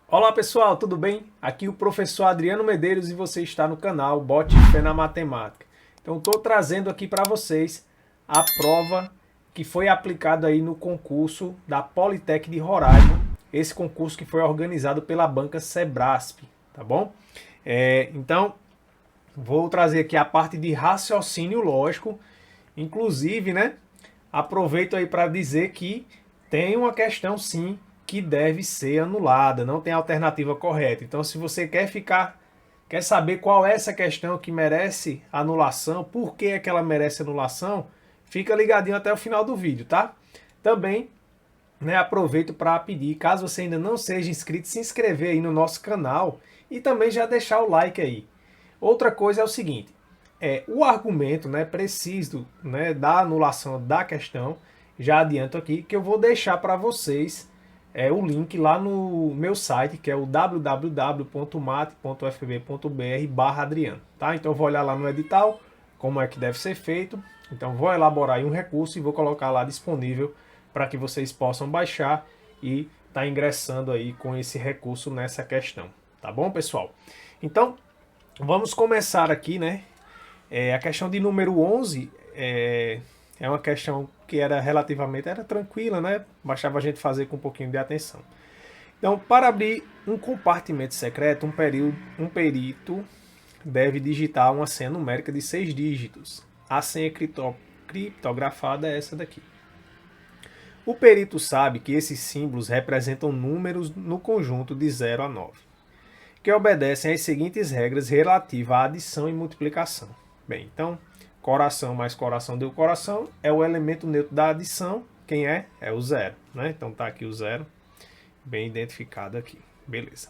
Olá pessoal, tudo bem? Aqui é o professor Adriano Medeiros e você está no canal Bote Fé na Matemática. Então estou trazendo aqui para vocês a prova que foi aplicada aí no concurso da Politec de Roraima. Esse concurso que foi organizado pela banca Sebrasp, tá bom? Então vou trazer aqui a parte de raciocínio lógico, inclusive, né? Aproveito aí para dizer que tem uma questão sim que deve ser anulada, não tem alternativa correta. Então, se você quer saber qual é essa questão que merece anulação, por que é que ela merece anulação, fica ligadinho até o final do vídeo, tá? Também, né, aproveito para pedir, caso você ainda não seja inscrito, se inscrever aí no nosso canal e também já deixar o like aí. Outra coisa é o seguinte, o argumento, né, preciso, né, da anulação da questão, já adianto aqui que eu vou deixar para vocês o link lá no meu site, que é o www.mate.fb.br/Adriano, tá? Então eu vou olhar lá no edital como é que deve ser feito. Então vou elaborar aí um recurso e vou colocar lá disponível para que vocês possam baixar e tá ingressando aí com esse recurso nessa questão, tá bom, pessoal? Então vamos começar aqui, né? A questão de número 11 é uma questão que era tranquila, né? Bastava a gente fazer com um pouquinho de atenção. Então, para abrir um compartimento secreto, um perito deve digitar uma senha numérica de 6 dígitos. A senha criptografada é essa daqui. O perito sabe que esses símbolos representam números no conjunto de 0 a 9, que obedecem às seguintes regras relativas à adição e multiplicação. Bem, então, coração mais coração deu coração, é o elemento neutro da adição. Quem é? É o zero, né? Então tá aqui o zero, bem identificado aqui. Beleza.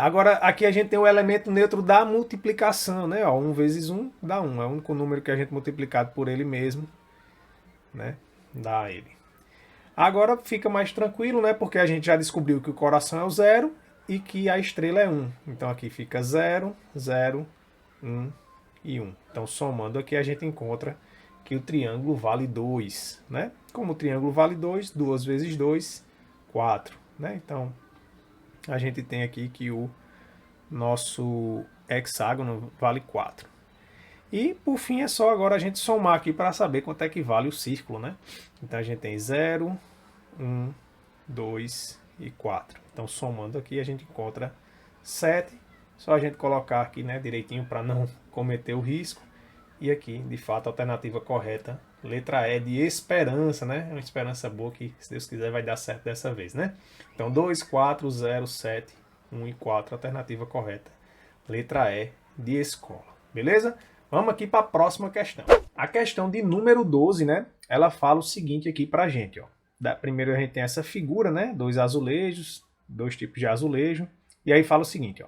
Agora, aqui a gente tem o elemento neutro da multiplicação, né? 1 vezes 1 dá 1. É o único número que a gente multiplicado por ele mesmo, né? Dá ele. Agora fica mais tranquilo, né? Porque a gente já descobriu que o coração é o zero e que a estrela é 1. Então aqui fica 0, 0, 1 e 1. Então, somando aqui, a gente encontra que o triângulo vale 2, né? Como o triângulo vale 2, 2 vezes 2, 4, né? Então, a gente tem aqui que o nosso hexágono vale 4. E, por fim, é só agora a gente somar aqui para saber quanto é que vale o círculo, né? Então, a gente tem 0, 1, 2 e 4. Então, somando aqui, a gente encontra 7. Só a gente colocar aqui, né, direitinho para não cometer o risco. E aqui, de fato, a alternativa correta, letra E de esperança, né? É uma esperança boa que, se Deus quiser, vai dar certo dessa vez, né? Então, 2, 4, 0, 7, 1 e 4, alternativa correta, letra E de escola. Beleza? Vamos aqui para a próxima questão. A questão de número 12, né? Ela fala o seguinte aqui para a gente, ó. Primeiro a gente tem essa figura, né? 2 azulejos, 2 tipos de azulejo. E aí fala o seguinte, ó.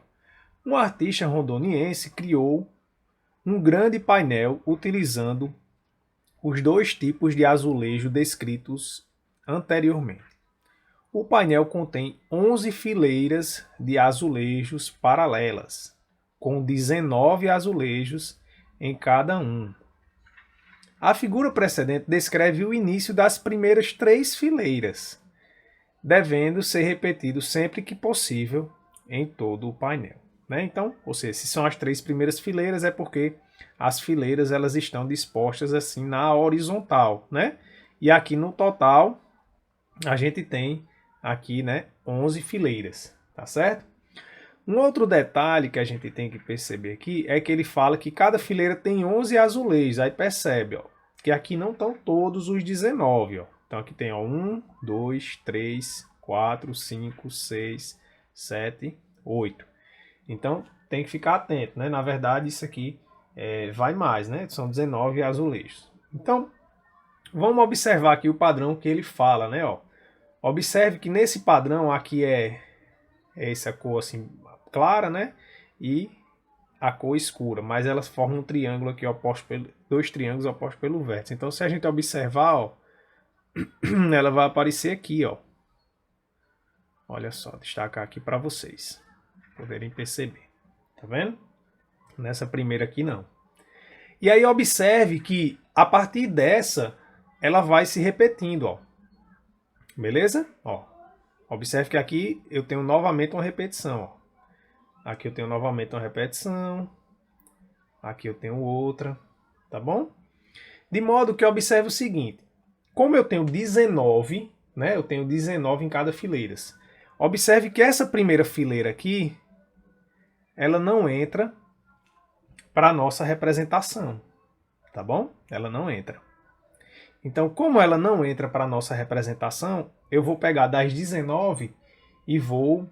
Um artista rondoniense criou um grande painel utilizando os 2 tipos de azulejo descritos anteriormente. O painel contém 11 fileiras de azulejos paralelas, com 19 azulejos em cada um. A figura precedente descreve o início das primeiras 3 fileiras, devendo ser repetido sempre que possível em todo o painel. Né? Então, ou seja, se são as 3 primeiras fileiras, é porque as fileiras elas estão dispostas assim na horizontal, né? E aqui no total a gente tem aqui, né, 11 fileiras, tá certo? Um outro detalhe que a gente tem que perceber aqui é que ele fala que cada fileira tem 11 azulejos. Aí percebe, ó, que aqui não estão todos os 19, ó. Então aqui tem, ó, 1, 2, 3, 4, 5, 6, 7, 8. Então, tem que ficar atento, né? Na verdade, isso aqui vai mais, né? São 19 azulejos. Então, vamos observar aqui o padrão que ele fala, né? Ó. Observe que nesse padrão aqui é essa cor assim clara, né? E a cor escura, mas elas formam um triângulo aqui oposto pelo 2 triângulos opostos pelo vértice. Então, se a gente observar, ó, ela vai aparecer aqui, ó. Olha só, destacar aqui para vocês poderem perceber. Tá vendo? Nessa primeira aqui não. E aí observe que a partir dessa ela vai se repetindo, ó. Beleza? Ó. Observe que aqui eu tenho novamente uma repetição. Ó. Aqui eu tenho novamente uma repetição. Aqui eu tenho outra. Tá bom? De modo que observe o seguinte. Como eu tenho 19, né? Eu tenho 19 em cada fileira. Observe que essa primeira fileira aqui, ela não entra para a nossa representação. Tá bom? Ela não entra. Então, como ela não entra para a nossa representação, eu vou pegar das 19 e vou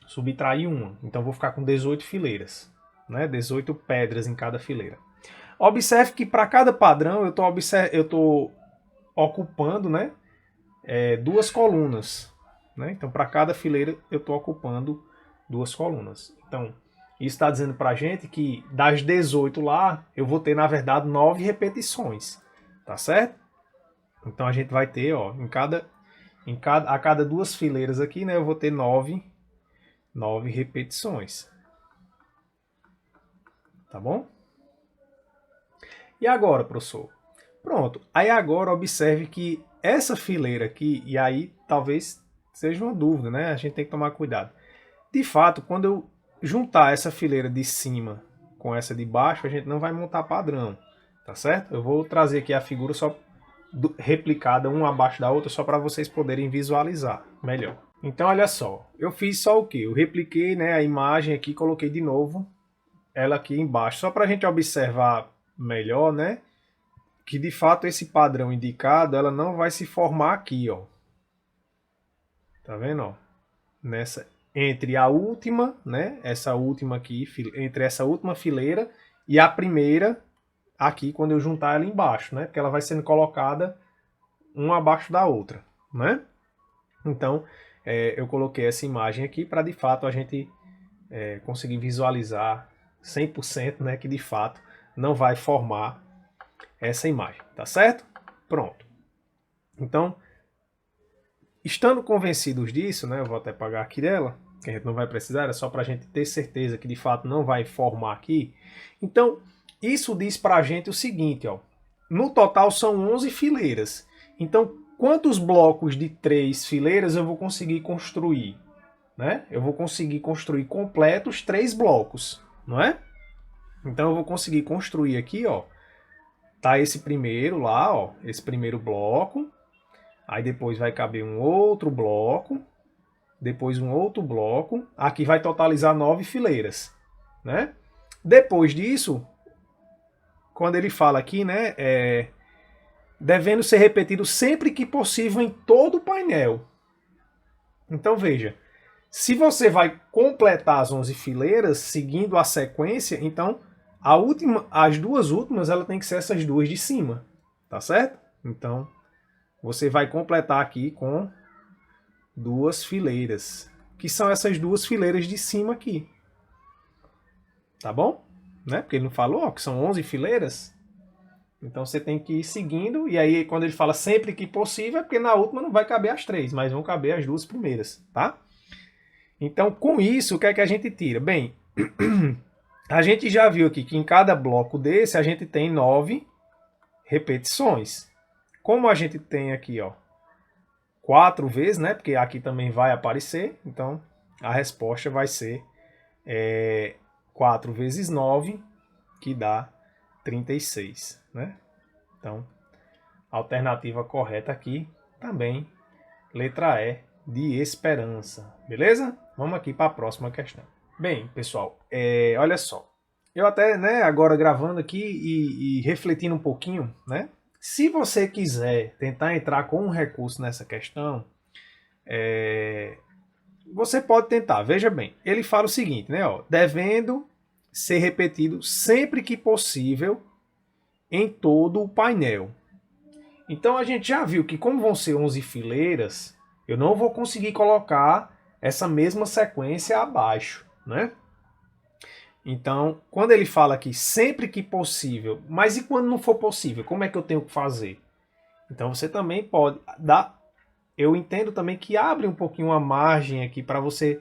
subtrair uma. Então, vou ficar com 18 fileiras. Né? 18 pedras em cada fileira. Observe que para cada padrão eu estou ocupando, né, duas colunas. Né? Então, para cada fileira eu estou ocupando duas colunas. Então, isso está dizendo para a gente que das 18 lá, eu vou ter, na verdade, 9 repetições. Tá certo? Então, a gente vai ter, ó, a cada duas fileiras aqui, né, eu vou ter 9 repetições. Tá bom? E agora, professor? Pronto. Aí agora observe que essa fileira aqui, e aí talvez seja uma dúvida, né? A gente tem que tomar cuidado. De fato, quando eu juntar essa fileira de cima com essa de baixo, a gente não vai montar padrão, tá certo? Eu vou trazer aqui a figura só replicada uma abaixo da outra, só para vocês poderem visualizar melhor. Então, olha só. Eu fiz só o quê? Eu repliquei, né, a imagem aqui, coloquei de novo ela aqui embaixo, só para a gente observar melhor, né? Que de fato esse padrão indicado, ela não vai se formar aqui, ó. Tá vendo, ó? Nessa, entre a última, né? Essa última aqui, entre essa última fileira e a primeira aqui, quando eu juntar ela embaixo, né? Porque ela vai sendo colocada uma abaixo da outra, né? Então, eu coloquei essa imagem aqui para de fato a gente conseguir visualizar 100%, né? Que de fato não vai formar essa imagem, tá certo? Pronto. Então, estando convencidos disso, né, eu vou até apagar aqui dela, que a gente não vai precisar, é só para a gente ter certeza que de fato não vai formar aqui. Então, isso diz para a gente o seguinte, ó, no total são 11 fileiras. Então, quantos blocos de 3 fileiras eu vou conseguir construir? Né? Eu vou conseguir construir completos 3 blocos, não é? Então, eu vou conseguir construir aqui, ó, tá esse primeiro lá, ó, esse primeiro bloco. Aí depois vai caber um outro bloco. Depois um outro bloco. Aqui vai totalizar 9 fileiras, né? Depois disso, quando ele fala aqui, né, devendo ser repetido sempre que possível em todo o painel. Então veja, se você vai completar as 11 fileiras seguindo a sequência, então as duas últimas, ela tem que ser essas duas de cima, tá certo? Então, você vai completar aqui com duas fileiras, que são essas duas fileiras de cima aqui. Tá bom? Né? Porque ele não falou, ó, que são 11 fileiras. Então, você tem que ir seguindo, e aí quando ele fala sempre que possível, é porque na última não vai caber as 3, mas vão caber as duas primeiras, tá? Então, com isso, o que é que a gente tira? Bem, a gente já viu aqui que em cada bloco desse a gente tem 9 repetições. Como a gente tem aqui, ó, 4 vezes, né? Porque aqui também vai aparecer. Então, a resposta vai ser 4 vezes 9, que dá 36, né? Então, a alternativa correta aqui também, letra E, de esperança. Beleza? Vamos aqui para a próxima questão. Bem, pessoal, olha só. Eu até, né, agora gravando aqui e refletindo um pouquinho, né? Se você quiser tentar entrar com um recurso nessa questão, você pode tentar. Veja bem, ele fala o seguinte, né? Ó, devendo ser repetido sempre que possível em todo o painel. Então a gente já viu que como vão ser 11 fileiras, eu não vou conseguir colocar essa mesma sequência abaixo, né? Então, quando ele fala aqui sempre que possível, mas e quando não for possível? Como é que eu tenho que fazer? Então você também pode dar... Eu entendo também que abre um pouquinho a margem aqui para você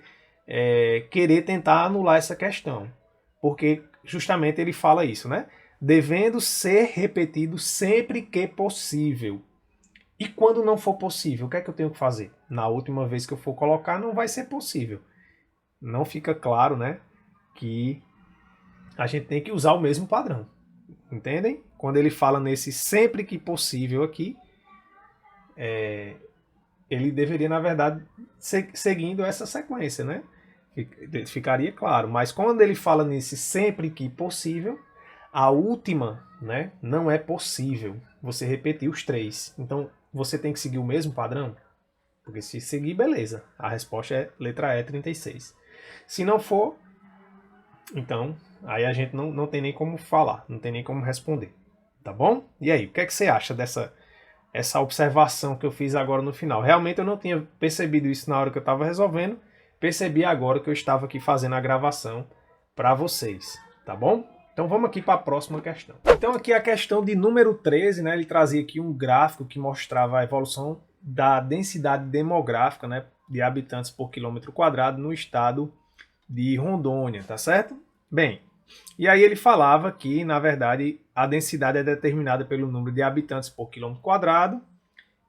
querer tentar anular essa questão. Porque justamente ele fala isso, né? Devendo ser repetido sempre que possível. E quando não for possível, o que é que eu tenho que fazer? Na última vez que eu for colocar, não vai ser possível. Não fica claro, né, que a gente tem que usar o mesmo padrão. Entendem? Quando ele fala nesse sempre que possível aqui, ele deveria, na verdade, seguindo essa sequência, né? Ficaria claro. Mas quando ele fala nesse sempre que possível, a última, né, não é possível você repetir os três. Então, você tem que seguir o mesmo padrão? Porque se seguir, beleza. A resposta é letra E, 36. Se não for, então, aí a gente não tem nem como falar, não tem nem como responder. Tá bom? E aí, o que é que você acha essa observação que eu fiz agora no final? Realmente eu não tinha percebido isso na hora que eu estava resolvendo. Percebi agora que eu estava aqui fazendo a gravação para vocês. Tá bom? Então vamos aqui para a próxima questão. Então aqui a questão de número 13, né? Ele trazia aqui um gráfico que mostrava a evolução da densidade demográfica, né, de habitantes por quilômetro quadrado no estado de Rondônia, tá certo? Bem, e aí ele falava que, na verdade, a densidade é determinada pelo número de habitantes por quilômetro quadrado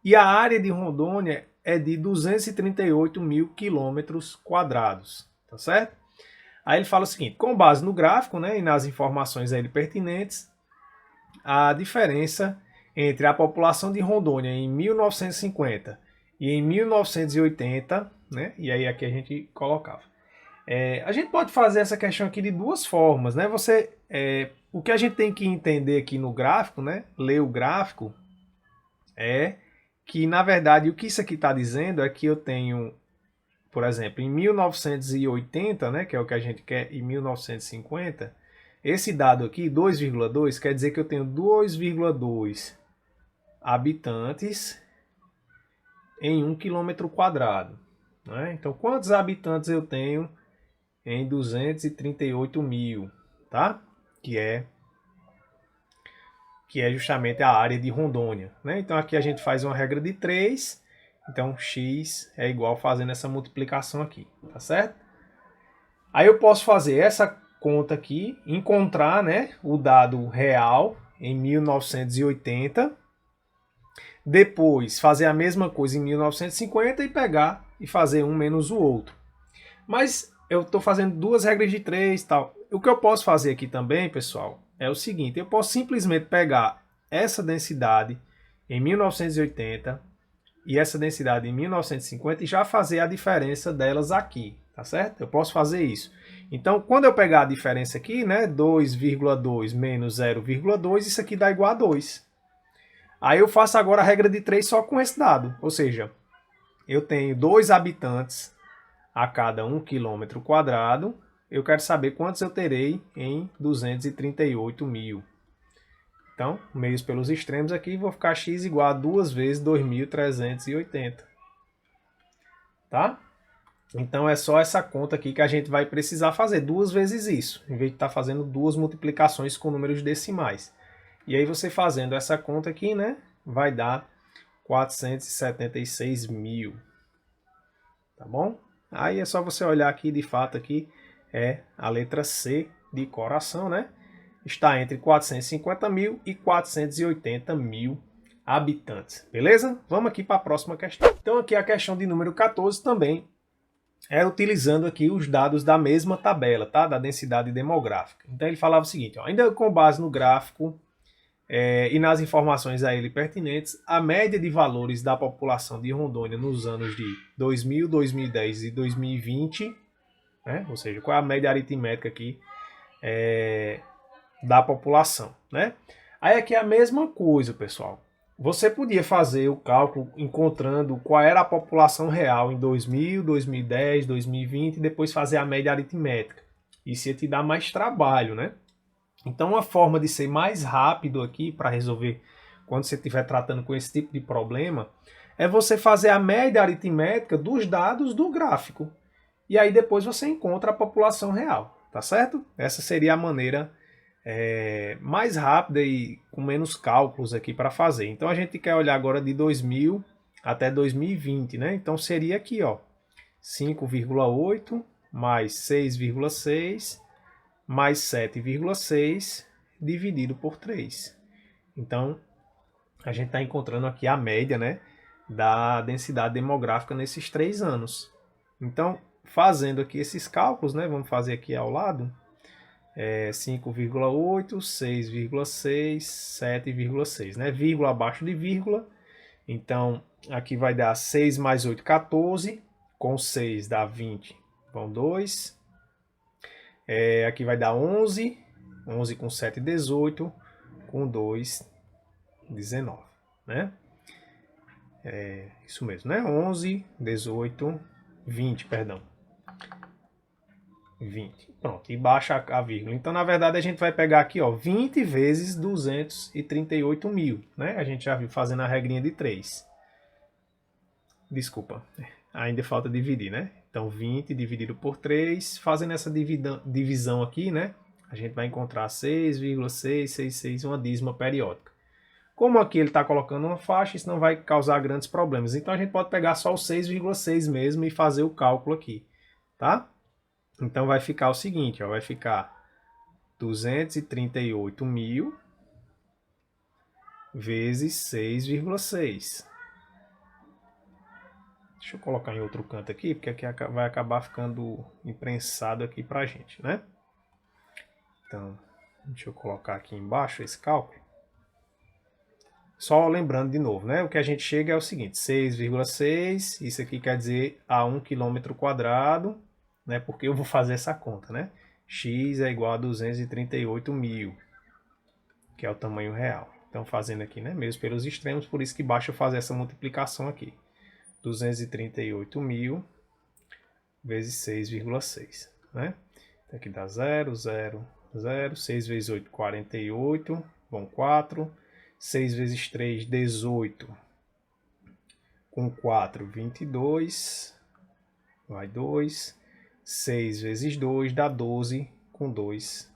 e a área de Rondônia é de 238 mil quilômetros quadrados, tá certo? Aí ele fala o seguinte, com base no gráfico, né, e nas informações aí pertinentes, a diferença entre a população de Rondônia em 1950 e em 1980, né, e aí aqui a gente colocava. A gente pode fazer essa questão aqui de duas formas, né? O que a gente tem que entender aqui no gráfico, né? Ler o gráfico, é que, na verdade, o que isso aqui está dizendo é que eu tenho, por exemplo, em 1980, né? Que é o que a gente quer, em 1950, esse dado aqui, 2,2, quer dizer que eu tenho 2,2 habitantes em 1 quilômetro quadrado. Né? Então, quantos habitantes eu tenho em 238 mil, tá? Que é justamente a área de Rondônia, né? Então aqui a gente faz uma regra de 3, então x é igual fazendo essa multiplicação aqui, tá certo? Aí eu posso fazer essa conta aqui, encontrar, né, o dado real em 1980, depois fazer a mesma coisa em 1950 e pegar e fazer um menos o outro. Mas eu estou fazendo duas regras de 3 e tal. O que eu posso fazer aqui também, pessoal, é o seguinte. Eu posso simplesmente pegar essa densidade em 1980 e essa densidade em 1950 e já fazer a diferença delas aqui, tá certo? Eu posso fazer isso. Então, quando eu pegar a diferença aqui, né, 2,2 menos 0,2, isso aqui dá igual a 2. Aí eu faço agora a regra de 3 só com esse dado. Ou seja, eu tenho 2 habitantes a cada 1 quilômetro quadrado, eu quero saber quantos eu terei em 238 mil. Então, meios pelos extremos aqui, vou ficar x igual a 2 vezes 2.380. Tá? Então, é só essa conta aqui que a gente vai precisar fazer, 2 vezes isso, em vez de estar fazendo 2 multiplicações com números decimais. E aí, você fazendo essa conta aqui, né, vai dar 476 mil. Tá bom? Aí é só você olhar aqui, de fato, aqui é a letra C de coração, né? Está entre 450 mil e 480 mil habitantes, beleza? Vamos aqui para a próxima questão. Então aqui a questão de número 14 também é utilizando aqui os dados da mesma tabela, tá? Da densidade demográfica. Então ele falava o seguinte, ó, ainda com base no gráfico e nas informações a ele pertinentes, a média de valores da população de Rondônia nos anos de 2000, 2010 e 2020, né? Ou seja, qual é a média aritmética aqui da população, né? Aí aqui é a mesma coisa, pessoal. Você podia fazer o cálculo encontrando qual era a população real em 2000, 2010, 2020 e depois fazer a média aritmética. Isso ia te dar mais trabalho, né? Então, uma forma de ser mais rápido aqui para resolver quando você estiver tratando com esse tipo de problema é você fazer a média aritmética dos dados do gráfico. E aí depois você encontra a população real, tá certo? Essa seria a maneira mais rápida e com menos cálculos aqui para fazer. Então, a gente quer olhar agora de 2000 até 2020, né? Então, seria aqui, ó, 5,8 mais 6,6 mais 7,6 dividido por 3. Então, a gente está encontrando aqui a média, né, da densidade demográfica nesses 3 anos. Então, fazendo aqui esses cálculos, né, vamos fazer aqui ao lado, 5,8, 6,6, 7,6, né, vírgula abaixo de vírgula. Então, aqui vai dar 6 mais 8, 14, com 6 dá 20, vão 2. Aqui vai dar 11, 11 com 7, 18, com 2, 19, né? Isso mesmo, né? 11, 18, 20, perdão. 20. Pronto, e baixa a vírgula. Então, na verdade, a gente vai pegar aqui, ó, 20 vezes 238 mil, né? A gente já viu fazendo a regrinha de 3. Desculpa, ainda falta dividir, né? Então, 20 dividido por 3, fazendo essa divisão aqui, né? A gente vai encontrar 6,666, uma dízima periódica. Como aqui ele está colocando uma faixa, isso não vai causar grandes problemas. Então, a gente pode pegar só o 6,6 mesmo e fazer o cálculo aqui, tá? Então, vai ficar o seguinte, ó, vai ficar 238 mil vezes 6,6. Deixa eu colocar em outro canto aqui, porque aqui vai acabar ficando imprensado aqui pra gente, né? Então, deixa eu colocar aqui embaixo esse cálculo. Só lembrando de novo, né? O que a gente chega é o seguinte, 6,6, isso aqui quer dizer a 1 km quadrado, né? Porque eu vou fazer essa conta, né? X é igual a 238 mil, que é o tamanho real. Então, fazendo aqui, né? Mesmo pelos extremos, por isso que basta fazer essa multiplicação aqui. 238 mil vezes 6,6, né? Então aqui dá 0, 0, 0, 6 vezes 8, 48, bom, 4, 6 vezes 3, 18, com 4, 22, vai 2, 6 vezes 2 dá 12, com 2,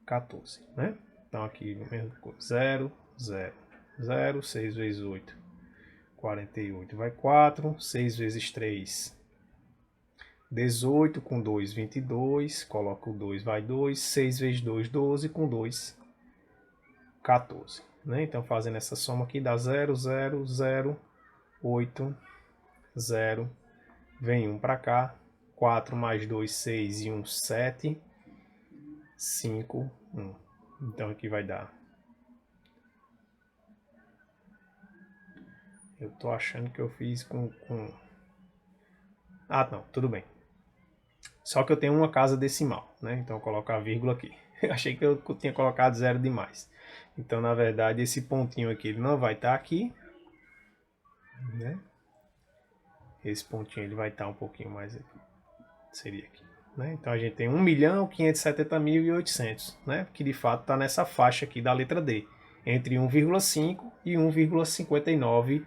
14, né? Então aqui, mesmo 0, 0, 0, 6 vezes 8, 48 vai 4, 6 vezes 3, 18, com 2, 22, coloca o 2, vai 2, 6 vezes 2, 12, com 2, 14. Né? Então, fazendo essa soma aqui, dá 0, 0, 0, 8, 0, vem 1 para cá, 4 mais 2, 6 e 1, 7, 5, 1. Então, aqui vai dar... Eu tô achando que eu fiz com... Ah, não, tudo bem. Só que eu tenho uma casa decimal, né? Então eu coloco a vírgula aqui. Achei que eu tinha colocado 0 demais. Então, na verdade, esse pontinho aqui ele não vai estar aqui, né? Esse pontinho ele vai estar um pouquinho mais aqui. Seria aqui, né? Então a gente tem 1.570.800, né? Que de fato está nessa faixa aqui da letra D, entre 1,5 e 1,59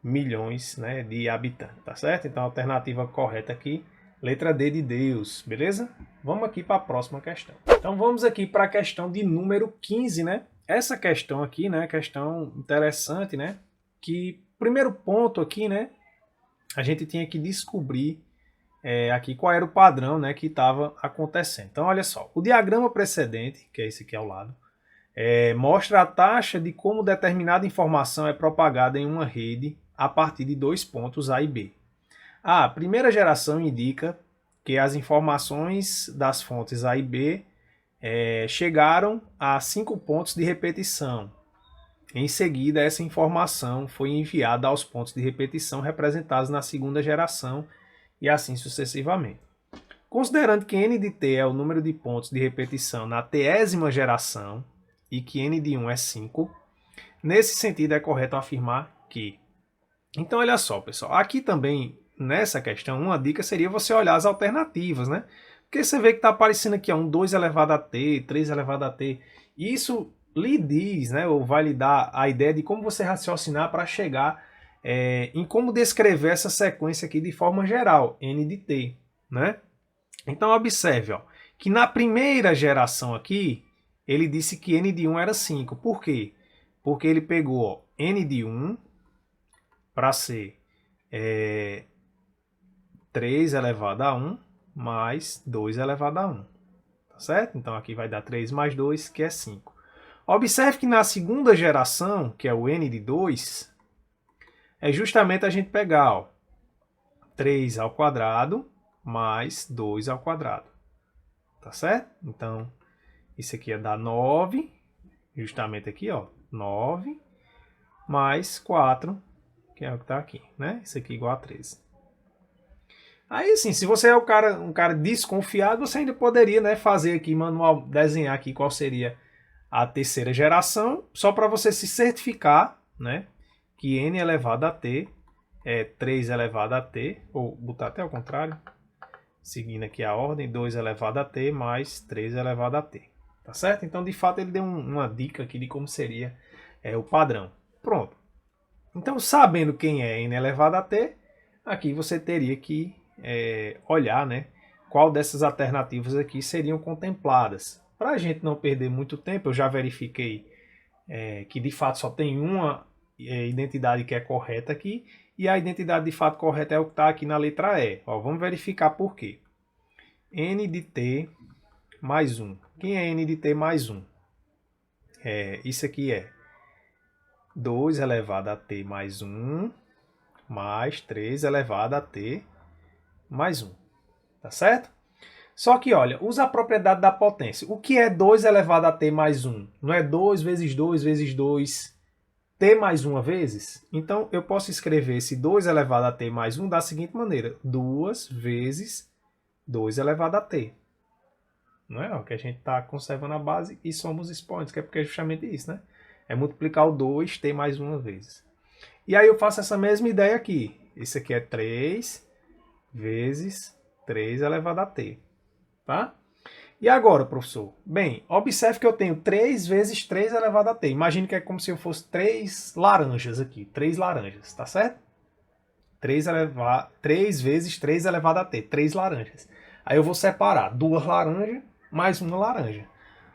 milhões, né, de habitantes, tá certo? Então a alternativa correta aqui, letra D de Deus, beleza? Vamos aqui para a próxima questão. Então vamos aqui para a questão de número 15, né? Essa questão aqui, né, questão interessante, né? Que primeiro ponto aqui, né, a gente tinha que descobrir aqui qual era o padrão, né, que estava acontecendo. Então olha só, o diagrama precedente, que é esse aqui ao lado, mostra a taxa de como determinada informação é propagada em uma rede a partir de 2 pontos A e B. A primeira geração indica que as informações das fontes A e B chegaram a 5 pontos de repetição. Em seguida, essa informação foi enviada aos pontos de repetição representados na segunda geração e assim sucessivamente. Considerando que n de t é o número de pontos de repetição na tésima geração e que n de 1 é 5, nesse sentido é correto afirmar que... Então, olha só, pessoal, aqui também, nessa questão, uma dica seria você olhar as alternativas, né? Porque você vê que está aparecendo aqui 2 elevado a t, 3 elevado a t. Isso lhe diz, né, ou vai lhe dar a ideia de como você raciocinar para chegar em como descrever essa sequência aqui de forma geral, n de t, né? Então, observe, ó, que na primeira geração aqui, ele disse que n de 1 era 5. Por quê? Porque ele pegou, ó, n de 1 para ser 3 elevado a 1 mais 2 elevado a 1. Tá certo? Então aqui vai dar 3 mais 2, que é 5. Observe que na segunda geração, que é o n de 2, é justamente a gente pegar, ó, 3 ao quadrado mais 2 ao quadrado. Tá certo? Então, isso aqui ia dar 9, justamente aqui, ó, 9 mais 4, que é o que está aqui, né? Isso aqui igual a 13. Aí, assim, se você é um cara desconfiado, você ainda poderia, né, fazer aqui, manual, desenhar aqui qual seria a terceira geração, só para você se certificar, né, que n elevado a t é 3 elevado a t, ou botar até ao contrário, seguindo aqui a ordem, 2 elevado a t mais 3 elevado a t. Tá certo? Então, de fato, ele deu uma dica aqui de como seria o padrão. Pronto. Então, sabendo quem é n elevado a t, aqui você teria que olhar, né, qual dessas alternativas aqui seriam contempladas. Para a gente não perder muito tempo, eu já verifiquei que de fato só tem uma identidade que é correta aqui, e a identidade de fato correta é o que está aqui na letra E. Ó, vamos verificar por quê. N de t mais 1. Quem é n de t mais 1? Isso aqui é 2 elevado a t mais 1 mais 3 elevado a t mais 1. Tá certo? Só que, olha, usa a propriedade da potência. O que é 2 elevado a t mais 1? Não é 2 vezes 2 vezes 2, t mais 1 vezes? Então, eu posso escrever esse 2 elevado a t mais 1 da seguinte maneira. 2 vezes 2 elevado a t. Não é? O que a gente está conservando a base e somos expoentes, que é porque é justamente isso, né? É multiplicar o 2t mais 1 vezes. E aí eu faço essa mesma ideia aqui. Isso aqui é 3 vezes 3 elevado a t. Tá? E agora, professor? Bem, observe que eu tenho 3 vezes 3 elevado a t. Imagine que é como se eu fosse 3 laranjas aqui. 3 laranjas, tá certo? 3 vezes 3 elevado a t. 3 laranjas. Aí eu vou separar 2 laranjas mais uma laranja.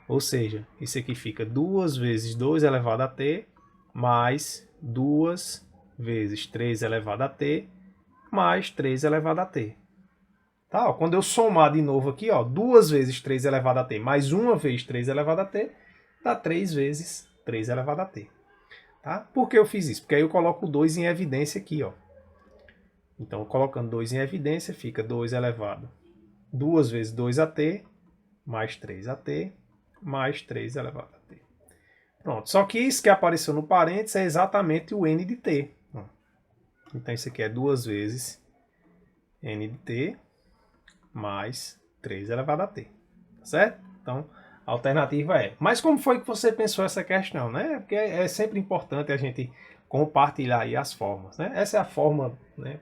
Ou seja, isso aqui fica 2 vezes 2 elevado a t mais 2 vezes 3 elevado a t mais 3 elevado a t. Tá? Ó, quando eu somar de novo aqui, ó, 2 vezes 3 elevado a t mais 1 vez 3 elevado a t, dá 3 vezes 3 elevado a t. Tá? Por que eu fiz isso? Porque aí eu coloco o 2 em evidência aqui. Ó. Então, colocando 2 em evidência, fica 2 elevado 2 vezes 2at mais 3at mais 3 elevado a t. Pronto. Só que isso que apareceu no parênteses é exatamente o n de t. Então, isso aqui é 2 vezes n de t mais 3 elevado a t. Certo? Então, a alternativa é. Mas como foi que você pensou essa questão, né? Porque é sempre importante a gente compartilhar aí as formas, né? Essa é a forma, né,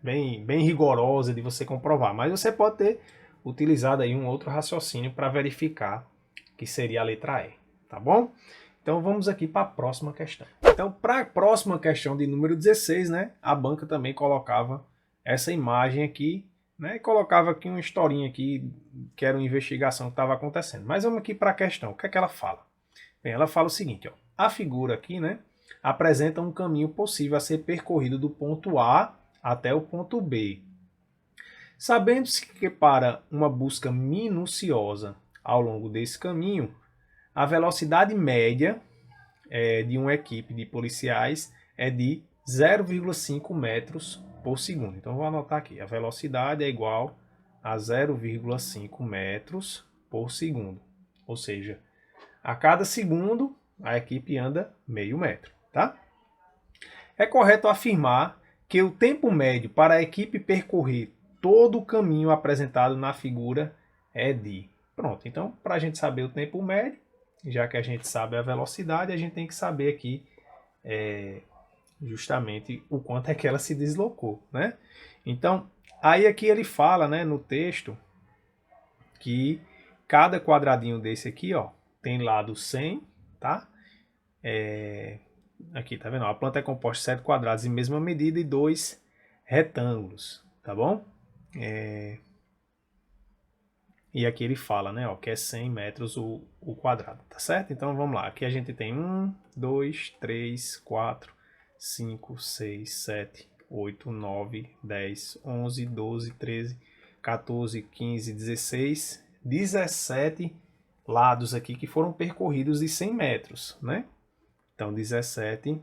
bem rigorosa de você comprovar. Mas você pode ter utilizado aí um outro raciocínio para verificar que seria a letra E, tá bom? Então vamos aqui para a próxima questão. Então, para a próxima questão de número 16, né, a banca também colocava essa imagem aqui, né, e colocava aqui uma historinha aqui, que era uma investigação que estava acontecendo. Mas vamos aqui para a questão. O que é que ela fala? Bem, ela fala o seguinte, ó, a figura aqui, né, apresenta um caminho possível a ser percorrido do ponto A até o ponto B. Sabendo-se que para uma busca minuciosa ao longo desse caminho, a velocidade média de uma equipe de policiais é de 0,5 metros por segundo. Então, vou anotar aqui. A velocidade é igual a 0,5 metros por segundo. Ou seja, a cada segundo, a equipe anda meio metro. Tá? É correto afirmar que o tempo médio para a equipe percorrer todo o caminho apresentado na figura é de... Pronto, então, para a gente saber o tempo médio, já que a gente sabe a velocidade, a gente tem que saber aqui justamente o quanto é que ela se deslocou, né? Então, aí aqui ele fala, né, no texto, que cada quadradinho desse aqui, ó, tem lado 100, tá? Aqui, tá vendo? A planta é composta de 7 quadrados em mesma medida e 2 retângulos, tá bom? E aqui ele fala, né, ó, que é 100 metros o quadrado, tá certo? Então vamos lá. Aqui a gente tem 1, 2, 3, 4, 5, 6, 7, 8, 9, 10, 11, 12, 13, 14, 15, 16, 17 lados aqui que foram percorridos de 100 metros, né? Então, 17,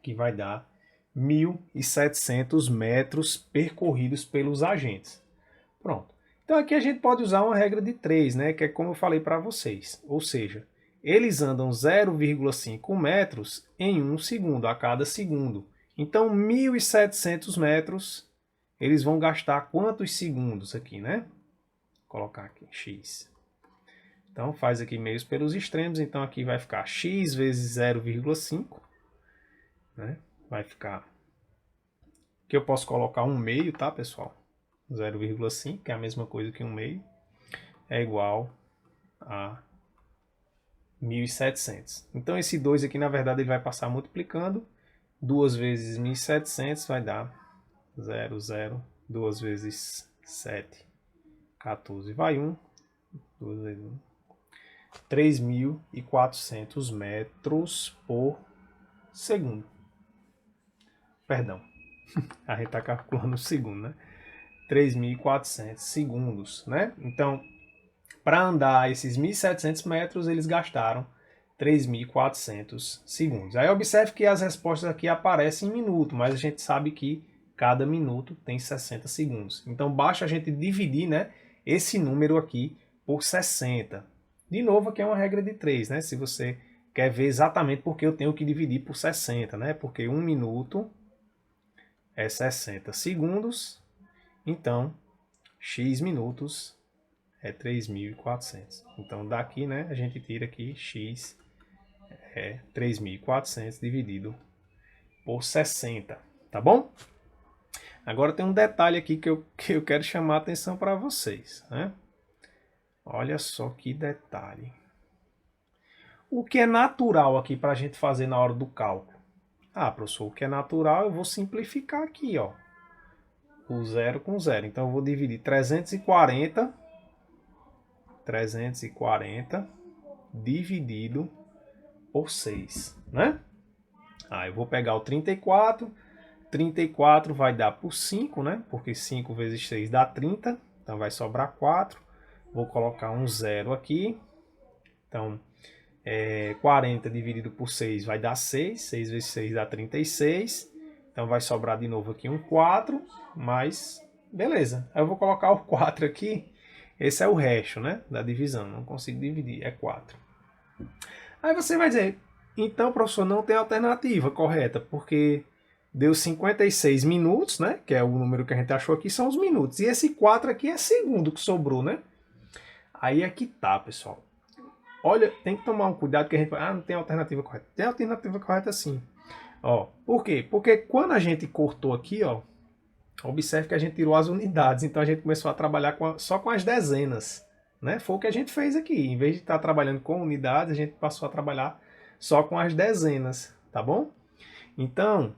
que vai dar 1.700 metros percorridos pelos agentes. Pronto. Então, aqui a gente pode usar uma regra de 3, né? Que é como eu falei para vocês. Ou seja, eles andam 0,5 metros em 1 segundo, a cada segundo. Então, 1.700 metros, eles vão gastar quantos segundos aqui, né? Vou colocar aqui, x. Então, faz aqui meios pelos extremos. Então, aqui vai ficar x vezes 0,5. Né? Vai ficar... Aqui eu posso colocar 1 meio, tá, pessoal? 0,5, que é a mesma coisa que 1 meio. É igual a 1.700. Então, esse 2 aqui, na verdade, ele vai passar multiplicando. 2 vezes 1.700 vai dar 0, 2 vezes 7, 14. Vai 1, 2 vezes 1. 3.400 metros por segundo. Perdão, a gente está calculando o segundo, né? 3.400 segundos, né? Então, para andar esses 1.700 metros, eles gastaram 3.400 segundos. Aí observe que as respostas aqui aparecem em minuto, mas a gente sabe que cada minuto tem 60 segundos. Então, basta a gente dividir, né, esse número aqui por 60. De novo, aqui é uma regra de 3, né? Se você quer ver exatamente porque eu tenho que dividir por 60, né? Porque 1 minuto é 60 segundos, então x minutos é 3.400. Então daqui, né, a gente tira aqui x é 3.400 dividido por 60, tá bom? Agora tem um detalhe aqui que eu quero chamar a atenção para vocês, né? Olha só que detalhe. O que é natural aqui para a gente fazer na hora do cálculo? Ah, professor, o que é natural eu vou simplificar aqui, ó. O 0 com 0. Então eu vou dividir 340 dividido por 6, né? Aí eu vou pegar o 34. 34 vai dar por 5, né? Porque 5 vezes 6 dá 30. Então vai sobrar 4. Vou colocar um 0 aqui. Então, 40 dividido por 6 vai dar 6. 6 vezes 6 dá 36. Então, vai sobrar de novo aqui um 4. Mas, beleza. Aí eu vou colocar o 4 aqui. Esse é o resto, né? Da divisão. Não consigo dividir. É 4. Aí você vai dizer, então, professor, não tem alternativa correta. Porque deu 56 minutos, né? Que é o número que a gente achou aqui, são os minutos. E esse 4 aqui é segundo que sobrou, né? Aí é que tá, pessoal. Olha, tem que tomar um cuidado que a gente... Ah, não tem alternativa correta. Tem alternativa correta sim. Ó, por quê? Porque quando a gente cortou aqui, ó, observe que a gente tirou as unidades. Então a gente começou a trabalhar só com as dezenas, né? Foi o que a gente fez aqui. Em vez de estar trabalhando com unidades, a gente passou a trabalhar só com as dezenas, tá bom? Então,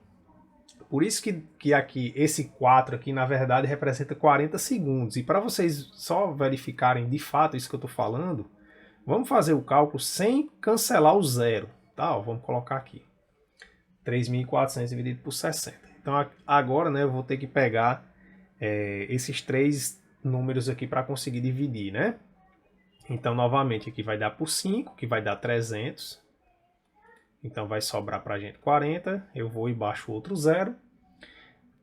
por isso que aqui, esse 4 aqui, na verdade, representa 40 segundos. E para vocês só verificarem de fato isso que eu estou falando, vamos fazer o cálculo sem cancelar o zero. Tá? Ó, vamos colocar aqui. 3.400 dividido por 60. Então agora, né, eu vou ter que pegar esses três números aqui para conseguir dividir, né? Então, novamente, aqui vai dar por 5, que vai dar 300. Então, vai sobrar para a gente 40. Eu vou e baixo outro zero.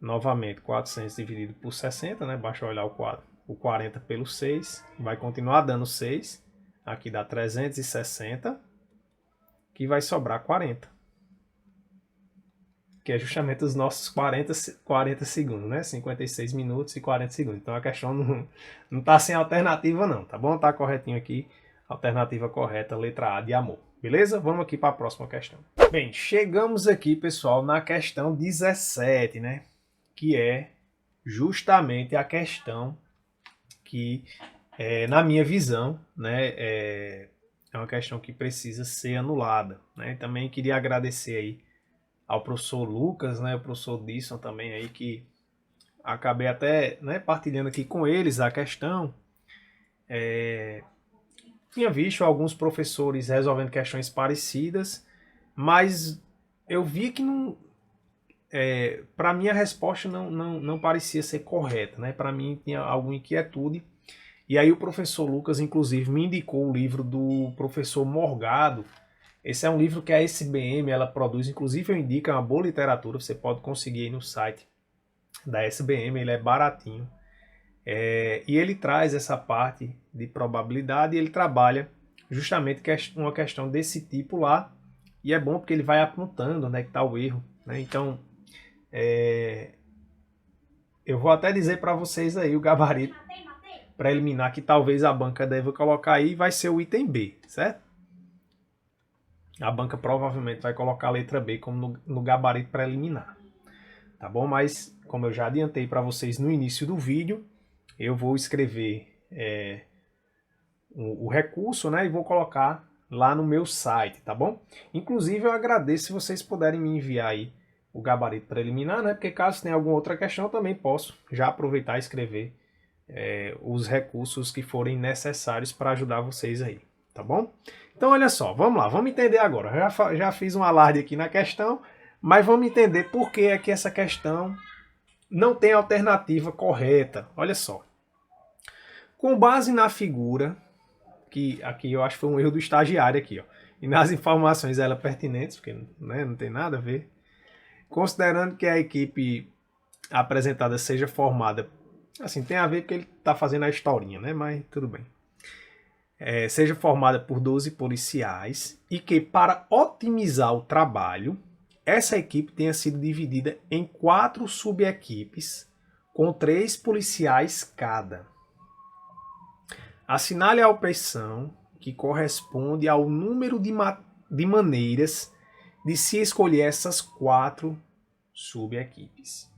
Novamente, 400 dividido por 60, né? Basta olhar o 40 pelo 6. Vai continuar dando 6. Aqui dá 360. Que vai sobrar 40. Que é justamente os nossos 40 segundos, né? 56 minutos e 40 segundos. Então, a questão não está sem alternativa, não. Tá bom? Tá corretinho aqui. Alternativa correta, letra A de amor. Beleza? Vamos aqui para a próxima questão. Bem, chegamos aqui, pessoal, na questão 17, né? Que é justamente a questão que, na minha visão, né, é uma questão que precisa ser anulada, né? Também queria agradecer aí ao professor Lucas, né, o professor Disson também aí, que acabei até, né, partilhando aqui com eles a questão. Tinha visto alguns professores resolvendo questões parecidas, mas eu vi que não... para mim a resposta não parecia ser correta, né? Para mim tinha alguma inquietude E aí o professor Lucas, inclusive, me indicou o livro do professor Morgado. Esse é um livro que a SBM ela produz, inclusive eu indico, é uma boa literatura, você pode conseguir aí no site da SBM, ele é baratinho. E ele traz essa parte de probabilidade e ele trabalha justamente uma questão desse tipo lá. E é bom porque ele vai apontando onde é que está o erro. Né? Então, eu vou até dizer para vocês aí o gabarito preliminar que talvez a banca deva colocar aí, vai ser o item B, certo? A banca provavelmente vai colocar a letra B como no gabarito preliminar. Tá bom? Mas, como eu já adiantei para vocês no início do vídeo, eu vou escrever o recurso, né, e vou colocar lá no meu site, tá bom? Inclusive, eu agradeço se vocês puderem me enviar aí o gabarito preliminar, né? Porque caso tenha alguma outra questão, eu também posso já aproveitar e escrever os recursos que forem necessários para ajudar vocês aí, tá bom? Então, olha só, vamos lá, vamos entender agora. Eu já fiz um alarde aqui na questão, mas vamos entender por que é que essa questão não tem alternativa correta. Olha só. Com base na figura, que aqui eu acho que foi um erro do estagiário aqui, ó, e nas informações ela pertinentes, porque né, não tem nada a ver, considerando que a equipe apresentada seja formada, assim, tem a ver porque ele está fazendo a historinha, né, mas tudo bem. Seja formada por 12 policiais e que, para otimizar o trabalho, essa equipe tenha sido dividida em 4 subequipes, com 3 policiais cada. Assinale a opção que corresponde ao número de maneiras de se escolher essas 4 subequipes.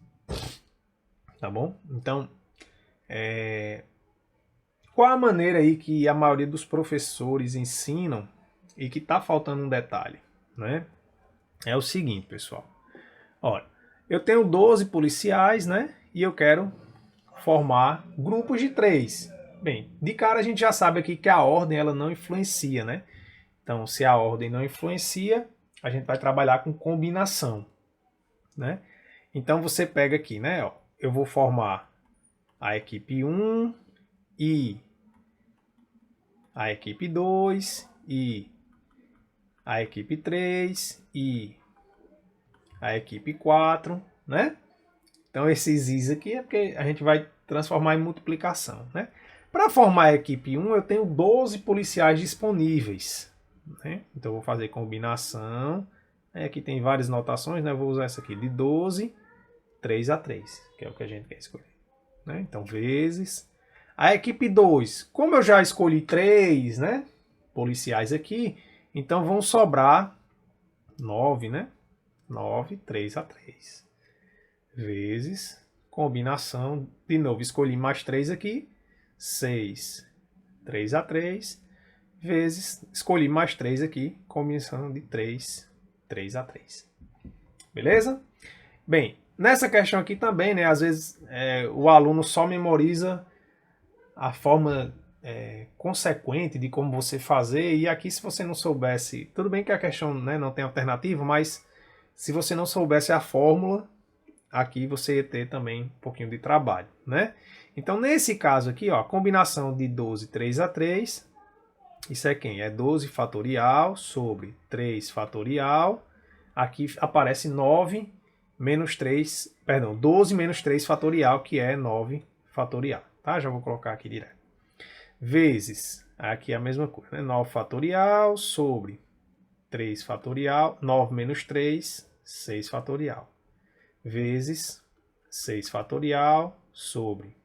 Tá bom? Então, qual a maneira aí que a maioria dos professores ensinam e que está faltando um detalhe, né? É o seguinte, pessoal. Olha, eu tenho 12 policiais, né? E eu quero formar grupos de 3. Bem, de cara a gente já sabe aqui que a ordem ela não influencia, né? Então, se a ordem não influencia, a gente vai trabalhar com combinação, né? Então, você pega aqui, né? Ó, eu vou formar a equipe 1 e a equipe 2 e a equipe 3 e a equipe 4, né? Então, esses is aqui é porque a gente vai transformar em multiplicação, né? Para formar a equipe 1, eu tenho 12 policiais disponíveis. Né? Então, eu vou fazer combinação. Aqui tem várias notações, né? Eu vou usar essa aqui de 12, 3 a 3, que é o que a gente quer escolher. Né? Então, vezes. A equipe 2, como eu já escolhi 3, né? Policiais aqui, então vão sobrar 9, né? 9, 3 a 3. Vezes, combinação, de novo, escolhi mais 3 aqui, 6, 3 a 3, vezes, escolhi mais 3 aqui, combinação de 3, 3 a 3. Beleza? Bem, nessa questão aqui também, né, às vezes o aluno só memoriza a forma consequente de como você fazer, e aqui se você não soubesse, tudo bem que a questão, né, não tem alternativa, mas se você não soubesse a fórmula, aqui você ia ter também um pouquinho de trabalho, né? Então, nesse caso aqui, ó, a combinação de 12, 3 a 3, isso é quem? É 12 fatorial sobre 3 fatorial. Aqui aparece 9 menos 3, perdão, 12 menos 3 fatorial, que é 9 fatorial, tá? Já vou colocar aqui direto. Vezes, aqui é a mesma coisa, né? 9 fatorial sobre 3 fatorial, 9 menos 3, 6 fatorial. Vezes 6 fatorial sobre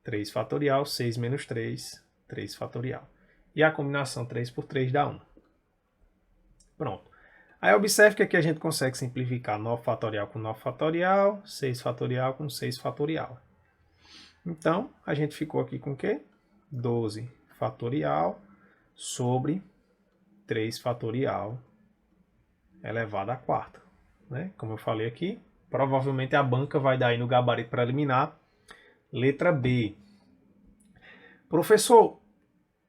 3 fatorial, 6 menos 3, 3 fatorial. E a combinação 3 por 3 dá 1. Pronto. Aí observe que aqui a gente consegue simplificar 9 fatorial com 9 fatorial, 6 fatorial com 6 fatorial. Então, a gente ficou aqui com o quê? 12 fatorial sobre 3 fatorial elevado à quarta. Né? Como eu falei aqui, provavelmente a banca vai dar aí no gabarito preliminar, letra B. Professor,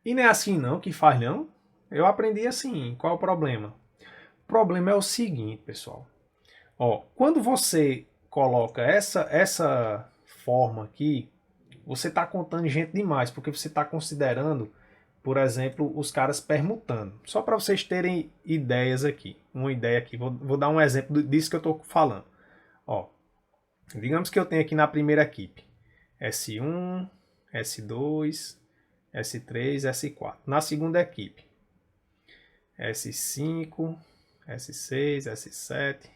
e não é assim não que faz não? Eu aprendi assim, qual é o problema? O problema é o seguinte, pessoal. Ó, quando você coloca essa forma aqui, você está contando gente demais, porque você está considerando, por exemplo, os caras permutando. Só para vocês terem ideias aqui. Uma ideia aqui. Vou dar um exemplo disso que eu estou falando. Ó, digamos que eu tenho aqui na primeira equipe S1, S2, S3, S4. Na segunda equipe S5, S6, S7.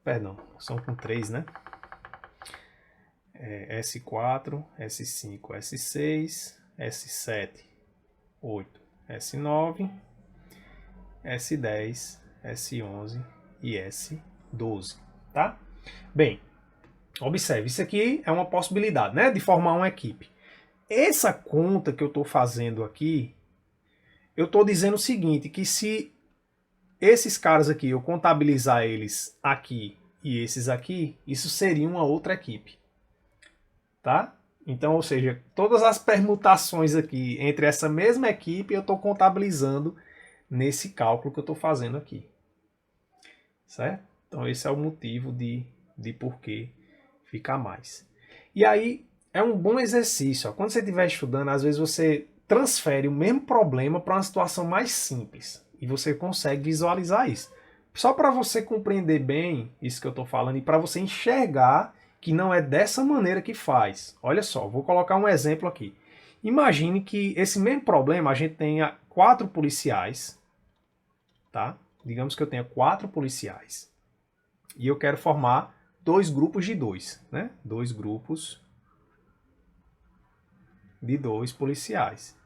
Perdão, são com 3, né? S4, S5, S6, S7, 8, S9, S10, S11 e S12, tá? Bem, observe, isso aqui é uma possibilidade, né, de formar uma equipe. Essa conta que eu estou fazendo aqui, eu estou dizendo o seguinte, que se esses caras aqui, eu contabilizar eles aqui e esses aqui, isso seria uma outra equipe. Tá? Então, ou seja, todas as permutações aqui entre essa mesma equipe eu estou contabilizando nesse cálculo que eu estou fazendo aqui. Certo? Então, esse é o motivo de por que ficar mais. E aí, é um bom exercício. Ó. Quando você estiver estudando, às vezes você transfere o mesmo problema para uma situação mais simples. E você consegue visualizar isso. Só para você compreender bem isso que eu estou falando e para você enxergar que não é dessa maneira que faz. Olha só, vou colocar um exemplo aqui. Imagine que esse mesmo problema a gente tenha 4 policiais, tá? Digamos que eu tenha 4 policiais e eu quero formar 2 grupos de 2, né? 2 grupos de 2 policiais.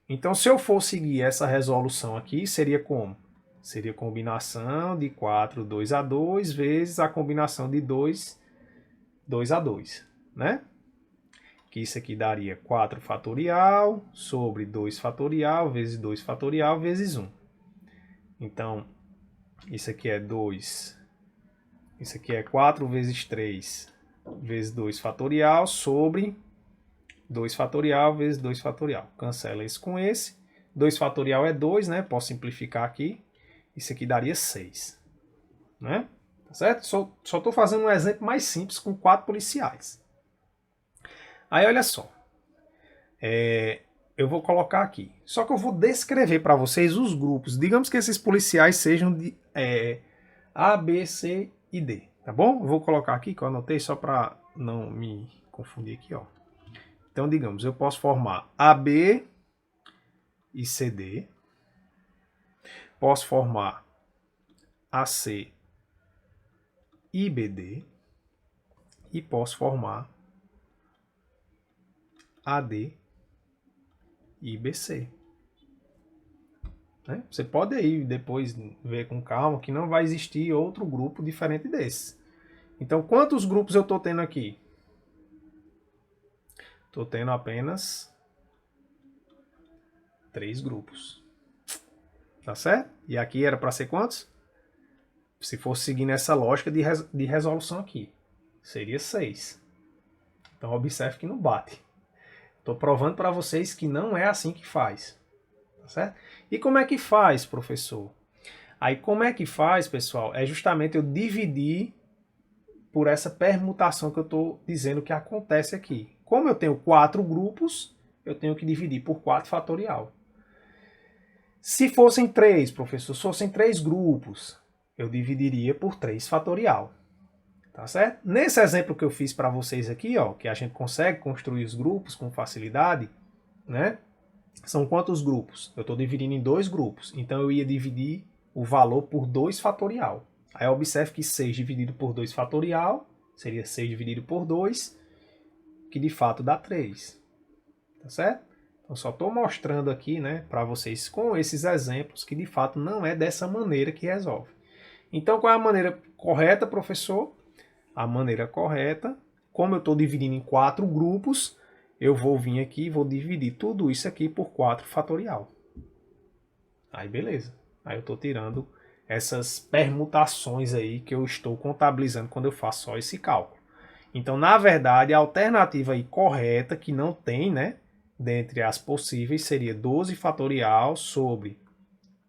Então, se eu for seguir essa resolução aqui, seria como? Seria combinação de 4, 2 a 2, vezes a combinação de 2 a 2, né? Que isso aqui daria 4 fatorial sobre 2 fatorial vezes 2 fatorial vezes 1. Então, isso aqui é 2. Isso aqui é 4 vezes 3 vezes 2 fatorial sobre 2 fatorial vezes 2 fatorial. Cancela esse com esse. 2 fatorial é 2, né? Posso simplificar aqui. Isso aqui daria 6, né? Tá certo? Só estou fazendo um exemplo mais simples com 4 policiais. Aí olha só, eu vou colocar aqui. Só que eu vou descrever para vocês os grupos. Digamos que esses policiais sejam de A, B, C e D, tá bom? Eu vou colocar aqui que eu anotei só para não me confundir aqui, ó. Então, digamos, eu posso formar AB e CD. Posso formar AC IBD e posso formar AD e IBC. Né? Você pode aí depois ver com calma que não vai existir outro grupo diferente desse. Então, quantos grupos eu estou tendo aqui? Estou tendo apenas 3 grupos. Tá certo? E aqui era para ser quantos? Se fosse seguindo essa lógica de resolução aqui, seria 6. Então observe que não bate. Estou provando para vocês que não é assim que faz. Tá certo? E como é que faz, professor? Aí como é que faz, pessoal? É justamente eu dividir por essa permutação que eu estou dizendo que acontece aqui. Como eu tenho 4 grupos, eu tenho que dividir por 4 fatorial. Se fossem 3, professor, se fossem 3 grupos, eu dividiria por 3 fatorial. Tá certo? Nesse exemplo que eu fiz para vocês aqui, ó, que a gente consegue construir os grupos com facilidade, né? São quantos grupos? Eu estou dividindo em 2 grupos. Então eu ia dividir o valor por 2 fatorial. Aí observe que 6 dividido por 2 fatorial seria 6 dividido por 2, que de fato dá 3. Tá certo? Então só estou mostrando aqui, né, para vocês com esses exemplos que de fato não é dessa maneira que resolve. Então qual é a maneira correta, professor? A maneira correta, como eu estou dividindo em 4 grupos, eu vou vir aqui e vou dividir tudo isso aqui por 4 fatorial. Aí beleza. Aí eu estou tirando essas permutações aí que eu estou contabilizando quando eu faço só esse cálculo. Então, na verdade, a alternativa aí correta, que não tem, né, dentre as possíveis, seria 12 fatorial sobre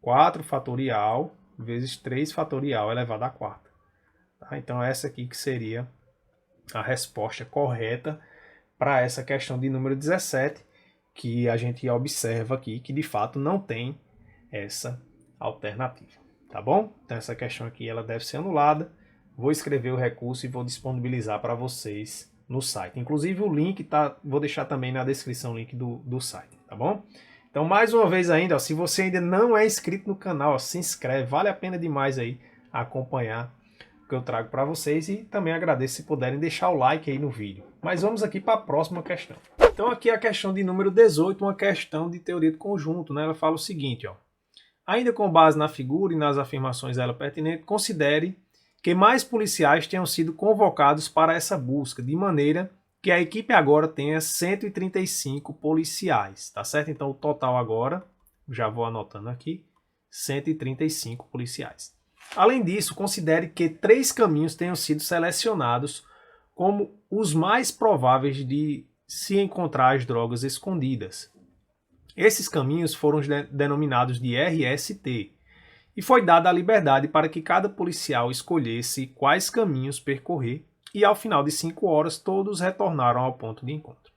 4 fatorial vezes 3 fatorial elevado a 4. Tá? Então, essa aqui que seria a resposta correta para essa questão de número 17, que a gente observa aqui que de fato não tem essa alternativa, tá bom? Então essa questão aqui ela deve ser anulada. Vou escrever o recurso e vou disponibilizar para vocês no site. Inclusive o link vou deixar também na descrição o link do site, tá bom? Então mais uma vez ainda, ó, se você ainda não é inscrito no canal, ó, se inscreve, vale a pena demais aí acompanhar o que eu trago para vocês e também agradeço se puderem deixar o like aí no vídeo. Mas vamos aqui para a próxima questão. Então aqui a questão de número 18, uma questão de teoria de conjunto, né? Ela fala o seguinte, ó. Ainda com base na figura e nas afirmações dela pertinentes, considere que mais policiais tenham sido convocados para essa busca, de maneira que a equipe agora tenha 135 policiais, tá certo? Então o total agora, já vou anotando aqui, 135 policiais. Além disso, considere que 3 caminhos tenham sido selecionados como os mais prováveis de se encontrar as drogas escondidas. Esses caminhos foram denominados de RST, e foi dada a liberdade para que cada policial escolhesse quais caminhos percorrer, e ao final de 5 horas todos retornaram ao ponto de encontro.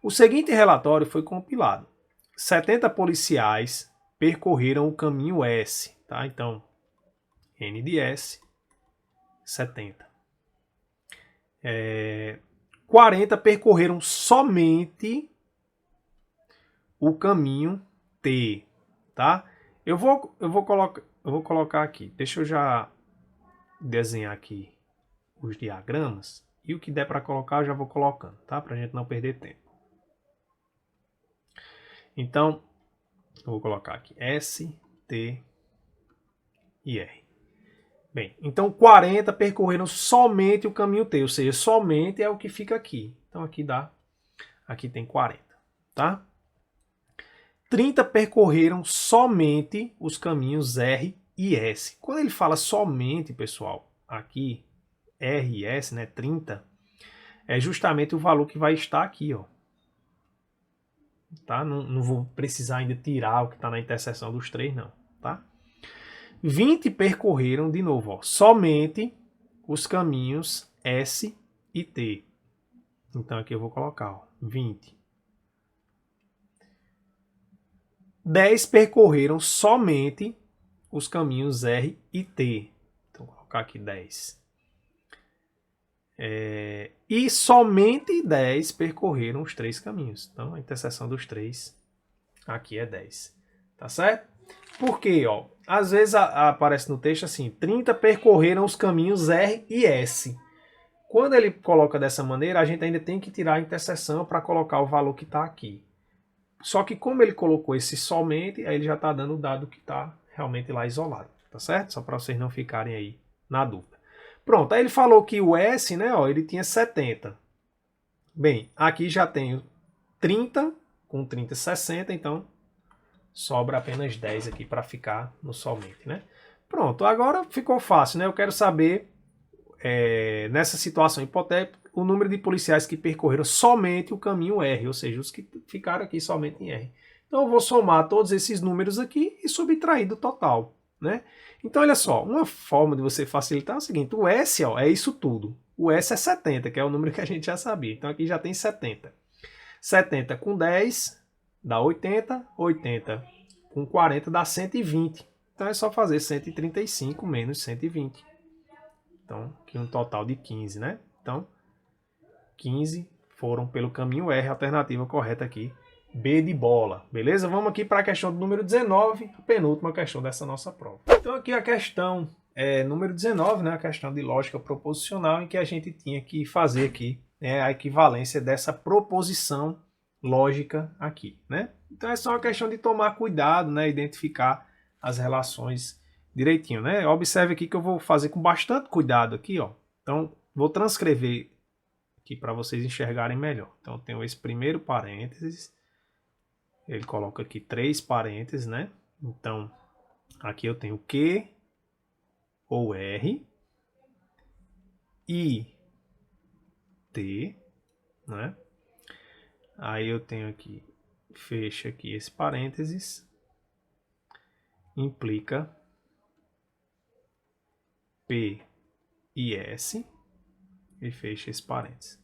O seguinte relatório foi compilado. 70 policiais percorreram o caminho S, tá? Então, N de S, 70. 40 percorreram somente o caminho T, tá? Eu vou colocar aqui. Deixa eu já desenhar aqui os diagramas e o que der para colocar eu já vou colocando, tá? Para a gente não perder tempo. Então, eu vou colocar aqui S, T e R. Bem, então 40 percorreram somente o caminho T, ou seja, somente é o que fica aqui. Então aqui tem 40, tá? 30 percorreram somente os caminhos R e S. Quando ele fala somente, pessoal, aqui, R e S, né, 30, é justamente o valor que vai estar aqui, ó. Tá? Não vou precisar ainda tirar o que está na interseção dos 3, não, tá? 20 percorreram, de novo, ó, somente os caminhos S e T. Então aqui eu vou colocar, ó, 20. 10 percorreram somente os caminhos R e T. Então, vou colocar aqui 10. E somente 10 percorreram os 3 caminhos. Então, a interseção dos 3 aqui é 10. Tá certo? Porque, ó, às vezes aparece no texto assim, 30 percorreram os caminhos R e S. Quando ele coloca dessa maneira, a gente ainda tem que tirar a interseção para colocar o valor que está aqui. Só que como ele colocou esse somente, aí ele já está dando o dado que está realmente lá isolado, tá certo? Só para vocês não ficarem aí na dúvida. Pronto, aí ele falou que o S, né, ó, ele tinha 70. Bem, aqui já tenho 30, com 30, 60, então sobra apenas 10 aqui para ficar no somente, né? Pronto, agora ficou fácil, né? Eu quero saber, nessa situação hipotética, o número de policiais que percorreram somente o caminho R, ou seja, os que ficaram aqui somente em R. Então eu vou somar todos esses números aqui e subtrair do total, né? Então olha só, uma forma de você facilitar é o seguinte, o S, ó, é isso tudo. O S é 70, que é o número que a gente já sabia. Então aqui já tem 70. 70 com 10 dá 80, 80 com 40 dá 120. Então é só fazer 135 menos 120. Então aqui um total de 15, né? Então 15 foram pelo caminho R, a alternativa correta aqui, B de bola. Beleza? Vamos aqui para a questão do número 19, a penúltima questão dessa nossa prova. Então aqui a questão número 19, né, a questão de lógica proposicional, em que a gente tinha que fazer aqui, né, a equivalência dessa proposição lógica aqui, né? Então é só uma questão de tomar cuidado, né, identificar as relações direitinho, né? Observe aqui que eu vou fazer com bastante cuidado aqui, ó. Então vou transcrever aqui para vocês enxergarem melhor. Então eu tenho esse primeiro parênteses, ele coloca aqui 3 parênteses, né? Então aqui eu tenho Q ou R, I, T, né? Aí eu tenho aqui, fecha aqui esse parênteses, implica P e S, e fecha esse parênteses.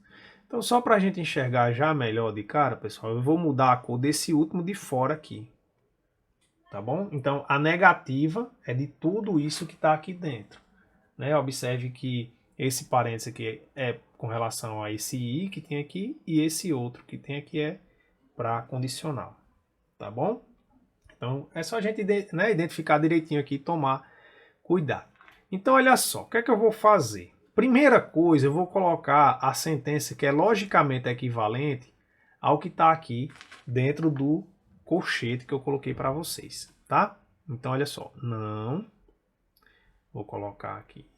Então, só para a gente enxergar já melhor de cara, pessoal, eu vou mudar a cor desse último de fora aqui. Tá bom? Então, a negativa é de tudo isso que está aqui dentro. Né? Observe que esse parênteses aqui é com relação a esse i que tem aqui e esse outro que tem aqui é para condicional. Tá bom? Então, é só a gente identificar direitinho aqui e tomar cuidado. Então, olha só, o que é que eu vou fazer? Primeira coisa, eu vou colocar a sentença que é logicamente equivalente ao que está aqui dentro do colchete que eu coloquei para vocês, tá? Então, olha só, não, vou colocar aqui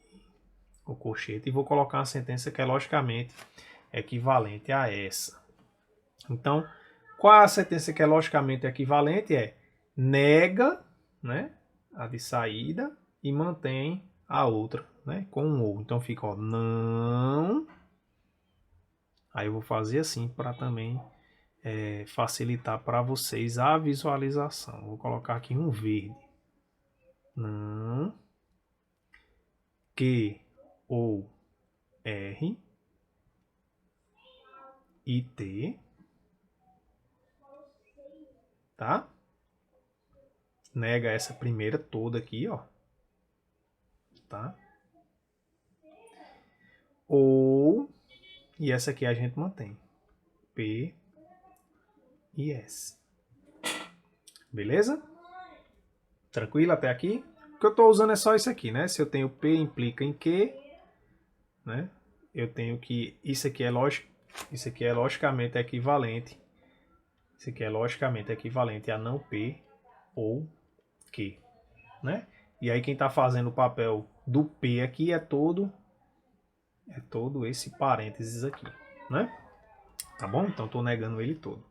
o colchete e vou colocar uma sentença que é logicamente equivalente a essa. Então, qual é a sentença que é logicamente equivalente? É nega, né, a de saída e mantém a outra, né, com um ou. Então fica, ó, não. Aí eu vou fazer assim para também facilitar para vocês a visualização. Vou colocar aqui um verde. Não. Que ou R e T. Tá? Nega essa primeira toda aqui, ó. Tá? Ou, e essa aqui a gente mantém. P e S. Beleza? Tranquilo até aqui? O que eu estou usando é só isso aqui, né? Se eu tenho P implica em Q, né? Eu tenho que isso aqui é logicamente equivalente. Isso aqui é logicamente equivalente a não P ou Q, né? E aí quem está fazendo o papel do P aqui é todo esse parênteses aqui, né? Tá bom? Então estou negando ele todo.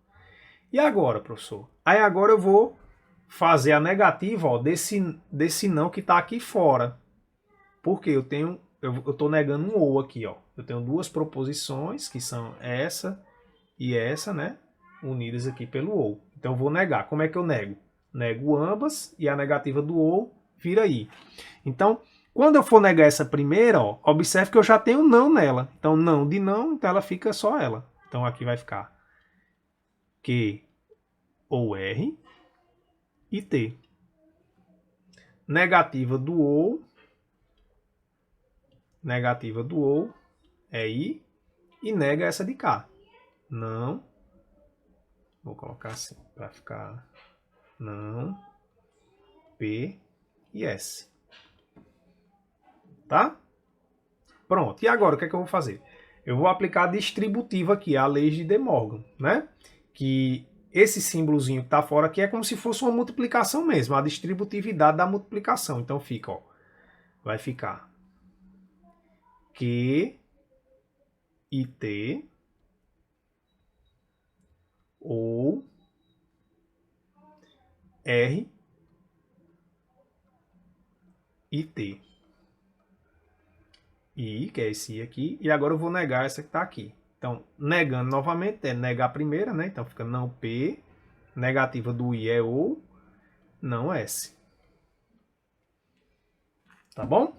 E agora, professor? Aí agora eu vou fazer a negativa, ó, desse não que está aqui fora. Porque eu estou negando um ou aqui, ó. Eu tenho duas proposições, que são essa e essa, né? Unidas aqui pelo ou. Então eu vou negar. Como é que eu nego? Nego ambas e a negativa do ou vira i. Então, quando eu for negar essa primeira, ó, observe que eu já tenho não nela. Então, não de não, então ela fica só ela. Então aqui vai ficar Q ou R e T. Negativa do ou é I e nega essa de cá. Não. Vou colocar assim para ficar não, P e S. Tá? Pronto. E agora o que é que eu vou fazer? Eu vou aplicar a distributiva aqui, a lei de De Morgan, né? Que esse símbolozinho que está fora aqui é como se fosse uma multiplicação mesmo, a distributividade da multiplicação. Então fica, ó, vai ficar Q e T ou R e T. I, que é esse I aqui, e agora eu vou negar essa que está aqui. Então, negando novamente, é negar a primeira, né? Então fica não P, negativa do I é ou, não S. Tá bom?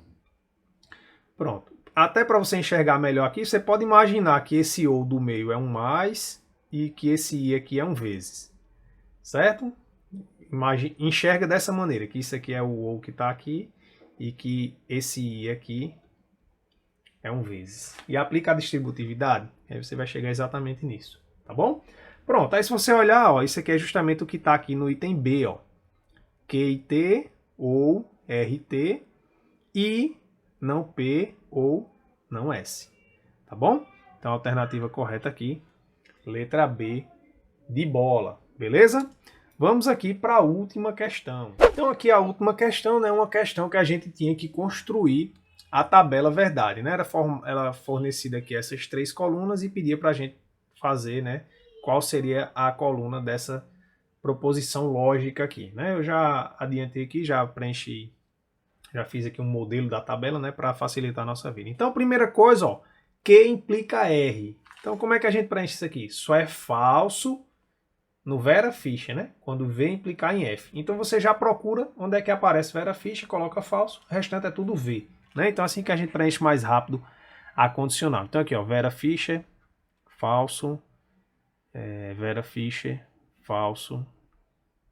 Pronto. Até para você enxergar melhor aqui, você pode imaginar que esse ou do meio é um mais e que esse I aqui é um vezes. Certo? Enxerga dessa maneira, que isso aqui é o ou que está aqui e que esse I aqui é um vezes. E aplica a distributividade, aí você vai chegar exatamente nisso, tá bom? Pronto, aí se você olhar, ó, isso aqui é justamente o que está aqui no item B, ó. QT ou RT e não P ou não S, tá bom? Então a alternativa correta aqui, letra B de bola, beleza? Vamos aqui para a última questão. Então aqui a última questão, né, uma questão que a gente tinha que construir a tabela verdade, né? Era fornecida aqui essas três colunas e pedia para a gente fazer, né, qual seria a coluna dessa proposição lógica aqui, né? Eu já adiantei aqui, já preenchi, já fiz aqui um modelo da tabela, né, para facilitar a nossa vida. Então, primeira coisa, ó, Q implica R. Então, como é que a gente preenche isso aqui? Só é falso no Vera Fischer, né? Quando V implicar em F. Então, você já procura onde é que aparece Vera Fischer, coloca falso, o restante é tudo V. Né? Então, assim que a gente preenche mais rápido a condicional. Então, aqui, ó, Vera Fischer, falso, Vera Fischer, falso.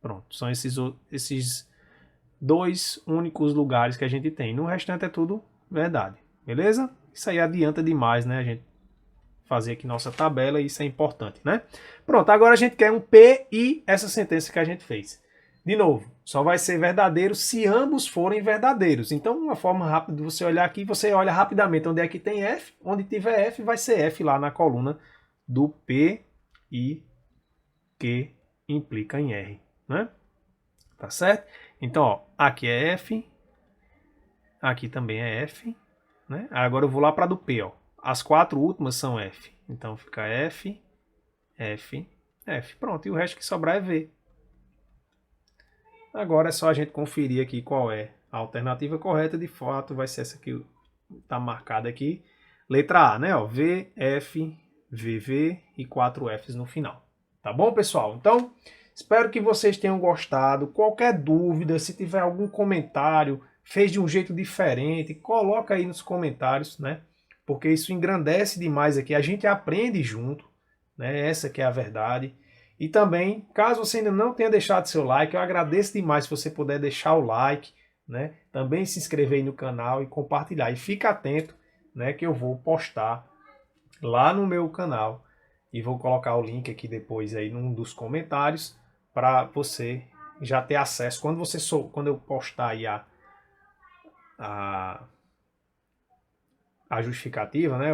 Pronto, são esses dois únicos lugares que a gente tem. No restante é tudo verdade, beleza? Isso aí adianta demais, né? A gente fazer aqui nossa tabela e isso é importante, né? Pronto, agora a gente quer um P e essa sentença que a gente fez. De novo, só vai ser verdadeiro se ambos forem verdadeiros. Então, uma forma rápida de você olhar aqui, você olha rapidamente onde é que tem F. Onde tiver F, vai ser F lá na coluna do P e que implica em R, né? Tá certo? Então, ó, aqui é F, aqui também é F, né? Agora eu vou lá para do P, ó. As quatro últimas são F. Então fica F, F, F. Pronto, e o resto que sobrar é V. Agora é só a gente conferir aqui qual é a alternativa correta. De fato, vai ser essa que está marcada aqui. Letra A, né? Ó, V, F, VV e 4 Fs no final. Tá bom, pessoal? Então, espero que vocês tenham gostado. Qualquer dúvida, se tiver algum comentário, fez de um jeito diferente, coloca aí nos comentários, né? Porque isso engrandece demais aqui. A gente aprende junto, né? Essa que é a verdade. E também, caso você ainda não tenha deixado seu like, eu agradeço demais se você puder deixar o like, né? Também se inscrever aí no canal e compartilhar. E fica atento, né, que eu vou postar lá no meu canal e vou colocar o link aqui depois aí num dos comentários para você já ter acesso quando eu postar aí a justificativa, né,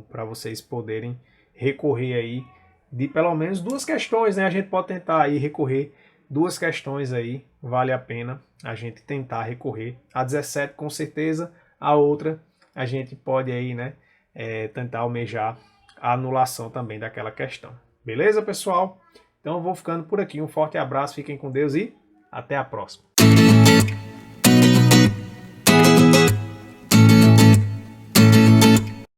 para vocês poderem recorrer aí de pelo menos duas questões, né? A gente pode tentar aí recorrer duas questões aí, vale a pena a gente tentar recorrer. A 17 com certeza, a outra a gente pode aí, né, tentar almejar a anulação também daquela questão. Beleza, pessoal? Então eu vou ficando por aqui. Um forte abraço, fiquem com Deus e até a próxima.